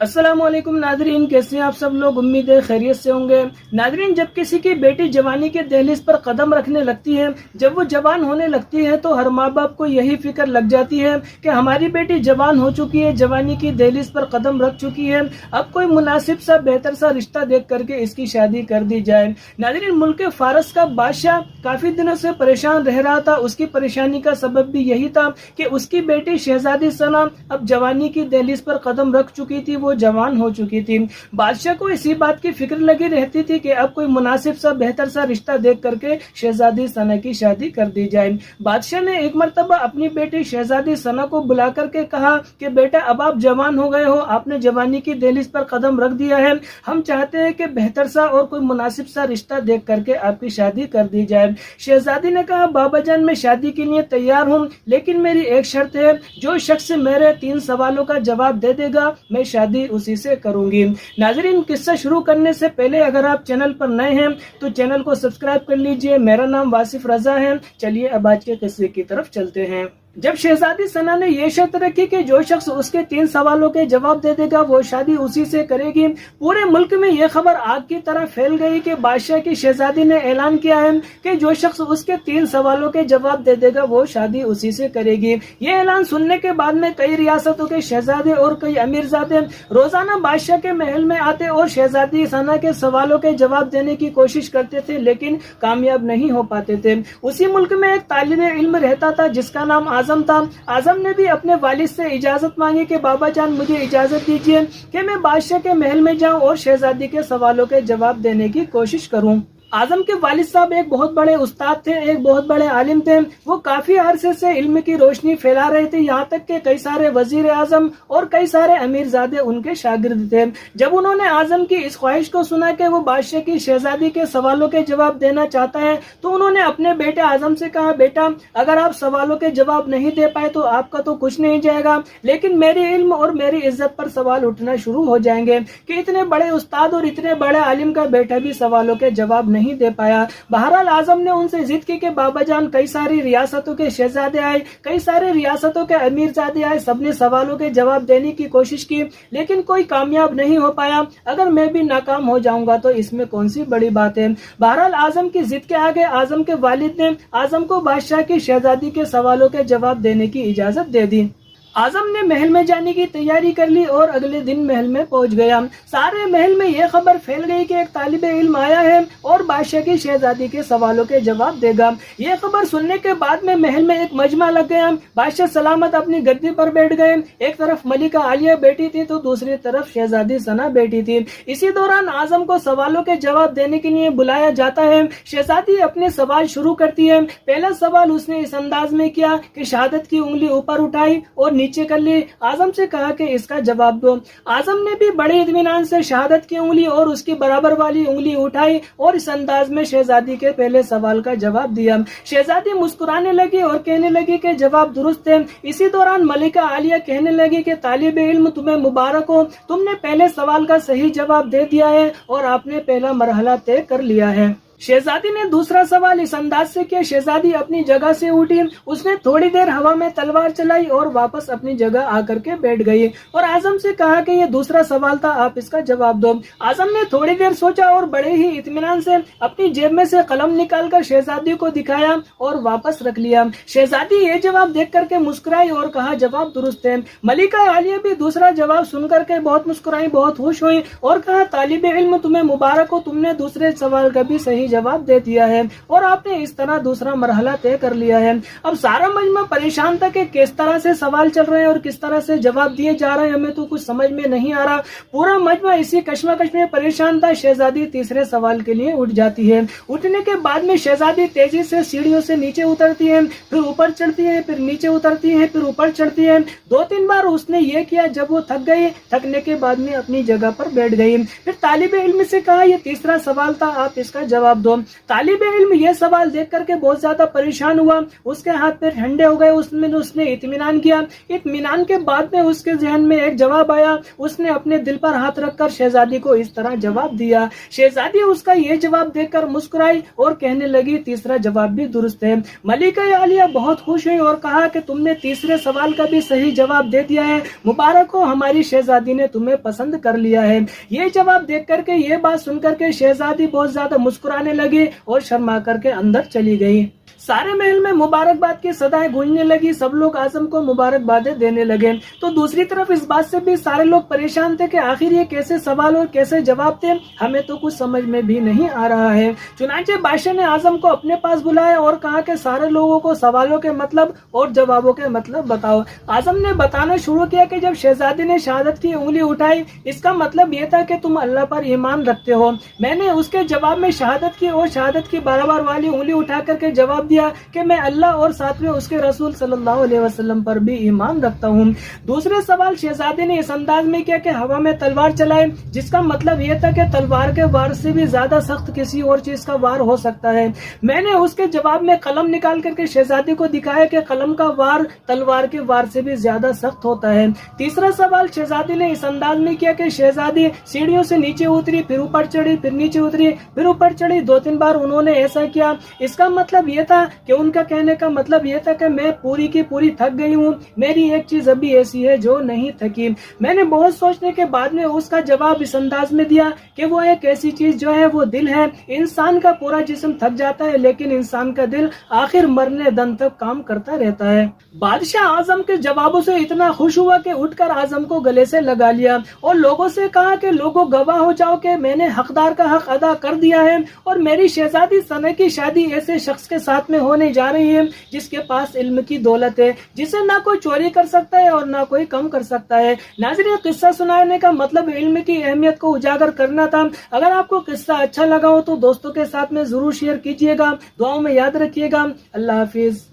अस्सलाम वालेकुम नादरीन, कैसे हैं आप सब लोग। उम्मीद है खैरियत से होंगे। नादरीन, जब किसी की बेटी जवानी के दहलीज पर कदम रखने लगती है, जब वो जवान होने लगती है, तो हर माँ बाप को यही फिक्र लग जाती है कि हमारी बेटी जवान हो चुकी है, जवानी की दहलीज पर कदम रख चुकी है, अब कोई मुनासिब सा बेहतर सा रिश्ता देख करके इसकी शादी कर दी जाए। नादरीन, मुल्क फारस का बादशाह काफी दिनों से परेशान रह रहा था। उसकी परेशानी का सबब भी यही था कि उसकी बेटी शहजादी सना अब जवानी की दहलीज पर कदम रख चुकी थी, वो जवान हो चुकी थी। बादशाह को इसी बात की फिक्र लगी रहती थी कि अब कोई मुनासिब सा बेहतर सा रिश्ता देख करके शहजादी सना की शादी कर दी जाए। बादशाह ने एक मर्तबा अपनी बेटी शहजादी सना को बुला करके कहा कि बेटा, अब आप जवान हो गए हो, आपने जवानी की दहलीज पर कदम रख दिया है, हम चाहते हैं कि बेहतर सा और कोई मुनासिब सा रिश्ता देख करके आपकी शादी कर दी जाए। शहजादी ने कहा, बाबा जान, मैं शादी के लिए तैयार हूँ, लेकिन मेरी एक शर्त है, जो शख्स मेरे 3 सवालों का जवाब दे देगा मैं शादी उसी से करूंगी। नाज़रीन, किस्सा शुरू करने से पहले अगर आप चैनल पर नए हैं तो चैनल को सब्सक्राइब कर लीजिए। मेरा नाम वासिफ रजा है। चलिए अब आज के किस्से की तरफ चलते हैं। जब शहजादी सना ने यह शर्त रखी कि जो शख्स उसके 3 सवालों के जवाब दे देगा वो शादी उसी से करेगी, पूरे मुल्क में यह खबर आग की तरह फैल गई कि बादशाह की शहजादी ने ऐलान किया है कि जो शख्स उसके 3 सवालों के जवाब दे देगा वो शादी उसी से करेगी। ये ऐलान सुनने के बाद में कई रियासतों के शहजादे और कई अमीरजादे रोजाना बादशाह के महल में आते और शहजादी सना के सवालों के जवाब देने की कोशिश करते थे, लेकिन कामयाब नहीं हो पाते थे। उसी मुल्क में एक तालिबे इल्म रहता था जिसका नाम आजम था। आजम ने भी अपने वालिद से इजाजत मांगी कि बाबा जान, मुझे इजाजत दीजिए कि मैं बादशाह के महल में जाऊं और शहजादी के सवालों के जवाब देने की कोशिश करूं। आजम के वालिद साहब एक बहुत बड़े उस्ताद थे, एक बहुत बड़े आलिम थे। वो काफी अरसे से इल्म की रोशनी फैला रहे थे, यहाँ तक कि कई सारे वजीर आजम और कई सारे अमीरजादे उनके शागिर्द थे। जब उन्होंने आजम की इस ख्वाहिश को सुना कि वो बादशाह की शहजादी के सवालों के जवाब देना चाहता है, तो उन्होंने अपने बेटे आजम से कहा, बेटा, अगर आप सवालों के जवाब नहीं दे पाए तो आपका तो कुछ नहीं जाएगा, लेकिन मेरी इल्म और मेरी इज्जत पर सवाल उठना शुरू हो जाएंगे कि इतने बड़े उस्ताद और इतने बड़े आलिम का बेटा भी सवालों के जवाब नहीं दे पाया। बहरहाल आजम ने उनसे जिद की कि बाबा जान, कई सारी रियासतों के शहजादे आए, कई सारे रियासतों के अमीरजादे आए, सबने सवालों के जवाब देने की कोशिश की, लेकिन कोई कामयाब नहीं हो पाया। अगर मैं भी नाकाम हो जाऊंगा तो इसमें कौन सी बड़ी बात है। बहरहाल आजम की जिद के आगे आजम के वालिद ने आजम को बादशाह की शहजादी के सवालों के जवाब देने की इजाजत दे दी। आजम ने महल में जाने की तैयारी कर ली और अगले दिन महल में पहुंच गया। सारे महल में यह खबर फैल गई कि एक तालिबे इल्म आया है और बादशाह की शहजादी के सवालों के जवाब देगा। यह खबर सुनने के बाद में महल में एक मजमा लग गया। बादशाह सलामत अपनी गद्दी पर बैठ गए। एक तरफ मलिका आलिया बैठी थी तो दूसरी तरफ शहजादी सना बैठी थी। इसी दौरान आजम को सवालों के जवाब देने के लिए बुलाया जाता है। शहजादी अपने सवाल शुरू करती है। पहला सवाल उसने इस अंदाज में किया कि शहादत की उंगली ऊपर उठाई और नीचे कर ली। आजम से कहा कि इसका जवाब दो। आजम ने भी बड़े इत्मीनान से शहादत की उंगली और उसकी बराबर वाली उंगली उठाई और इस अंदाज में शहजादी के पहले सवाल का जवाब दिया। शहजादी मुस्कुराने लगी और कहने लगी कि जवाब दुरुस्त है। इसी दौरान मलिका आलिया कहने लगी कि तालिबे इल्म, तुम्हें मुबारक हो, तुमने पहले सवाल का सही जवाब दे दिया है और आपने पहला मरहला तय कर लिया है। शहजादी ने दूसरा सवाल इस अंदाज से किया। शहजादी अपनी जगह से उठी, उसने थोड़ी देर हवा में तलवार चलाई और वापस अपनी जगह आकर के बैठ गई और आजम से कहा कि ये दूसरा सवाल था, आप इसका जवाब दो। आजम ने थोड़ी देर सोचा और बड़े ही इत्मीनान से अपनी जेब में से कलम निकालकर शहजादी को दिखाया और वापस रख लिया। शहजादी ये जवाब देख करके मुस्कुराई और कहा, जवाब दुरुस्त है। मलिका आलिया भी दूसरा जवाब सुन करके बहुत मुस्कुराई, बहुत खुश हुई और कहा, तालिबे इल्म, तुम्हें मुबारक हो, तुमने दूसरे सवाल का भी सही जवाब दे दिया है और आपने इस तरह दूसरा मरहला तय कर लिया है। अब सारा मजमा परेशान था कि किस तरह से सवाल चल रहे हैं और किस तरह से जवाब दिए जा रहे हैं, हमें तो कुछ समझ में नहीं आ रहा। पूरा मजमा इसी कश्मकश में परेशान था। शहजादी तीसरे सवाल के लिए उठ जाती है। उठने के बाद में शहजादी तेजी से सीढ़ियों से नीचे उतरती है, फिर ऊपर चढ़ती है, फिर नीचे उतरती है, फिर ऊपर चढ़ती है। 2-3 बार उसने ये किया। जब वो थक गई, थकने के बाद में अपनी जगह पर बैठ गई। फिर तालिबे इल्म से कहा, ये तीसरा सवाल था, आप इसका जवाब जवाब दो। तालिब इल्म ये सवाल देख करके बहुत ज्यादा परेशान हुआ, उसके हाथ पैर ठंडे हो गए, उसने इत्मीनान किया। इत्मीनान के बाद में उसके जहन में एक जवाब आया, उसने अपने दिल पर हाथ रखकर शहजादी को इस तरह जवाब दिया। शहजादी उसका ये जवाब देखकर मुस्कुराई और कहने लगी तीसरा जवाब भी दुरुस्त है। मलिका आलिया बहुत खुश हुई और कहा कि तुमने तीसरे सवाल का भी सही जवाब दे दिया है, मुबारक हो, हमारी शहजादी ने तुम्हें पसंद कर लिया है। ये जवाब देख करके, ये बात सुन करके शहजादी बहुत ज्यादा मुस्कुराने लगी और शर्मा करके अंदर चली गई। सारे महल में मुबारकबाद की सदाएं गूंजने लगी, सब लोग आजम को मुबारकबादें देने लगे। तो दूसरी तरफ इस बात से भी सारे लोग परेशान थे कि आखिर ये कैसे सवाल और कैसे जवाब थे, हमें तो कुछ समझ में भी नहीं आ रहा है। चुनांचे बादशाह ने आजम को अपने पास बुलाया और कहा कि सारे लोगों को सवालों के मतलब और जवाबों के मतलब बताओ। आजम ने बताना शुरू किया कि जब शहजादी ने शहादत की उंगली उठाई, इसका मतलब ये था कि तुम अल्लाह पर ईमान रखते हो। मैंने उसके जवाब में शहादत की और शहादत की बराबर वाली उंगली उठा करके जवाब दिया कि मैं अल्लाह और साथ में उसके रसूल सल्लल्लाहु अलैहि वसल्लम पर भी ईमान रखता हूँ। दूसरे सवाल शहजादी ने इस अंदाज में किया कि हवा में तलवार चलाए, जिसका मतलब यह था कि तलवार के वार से भी ज्यादा सख्त किसी और चीज का वार हो सकता है। मैंने उसके जवाब में कलम निकाल करके शहजादी को दिखाया कि कलम का वार तलवार के वार से भी ज्यादा सख्त होता है। तीसरा सवाल शहजादी ने इस अंदाज में किया कि शहजादी सीढ़ियों से नीचे उतरी, फिर ऊपर चढ़ी, फिर नीचे उतरी, फिर ऊपर चढ़ी, 2-3 बार उन्होंने ऐसा किया। इसका मतलब यह था कि उनका कहने का मतलब यह था कि मैं पूरी की पूरी थक गई हूँ, मेरी एक चीज अभी ऐसी है जो नहीं थकी। मैंने बहुत सोचने के बाद में उसका जवाब इस अंदाज में दिया कि वो एक ऐसी चीज जो है वो दिल है। इंसान का पूरा जिस्म थक जाता है लेकिन इंसान का दिल आखिर मरने दम तक काम करता रहता है। बादशाह आजम के जवाबों से इतना खुश हुआ कि उठकर आजम को गले से लगा लिया और लोगों से कहा कि लोगों गवाह हो जाओ कि मैंने हकदार का हक अदा कर दिया है और मेरी शहजादी सना की शादी ऐसे शख्स के साथ में होने जा रही है जिसके पास इल्म की दौलत है, जिसे ना कोई चोरी कर सकता है और ना कोई कम कर सकता है। नाज़रीन, किस्सा सुनाने का मतलब इल्म की अहमियत को उजागर करना था। अगर आपको किस्सा अच्छा लगा हो तो दोस्तों के साथ में जरूर शेयर कीजिएगा, दुआओं में याद रखिएगा। अल्लाह हाफिज।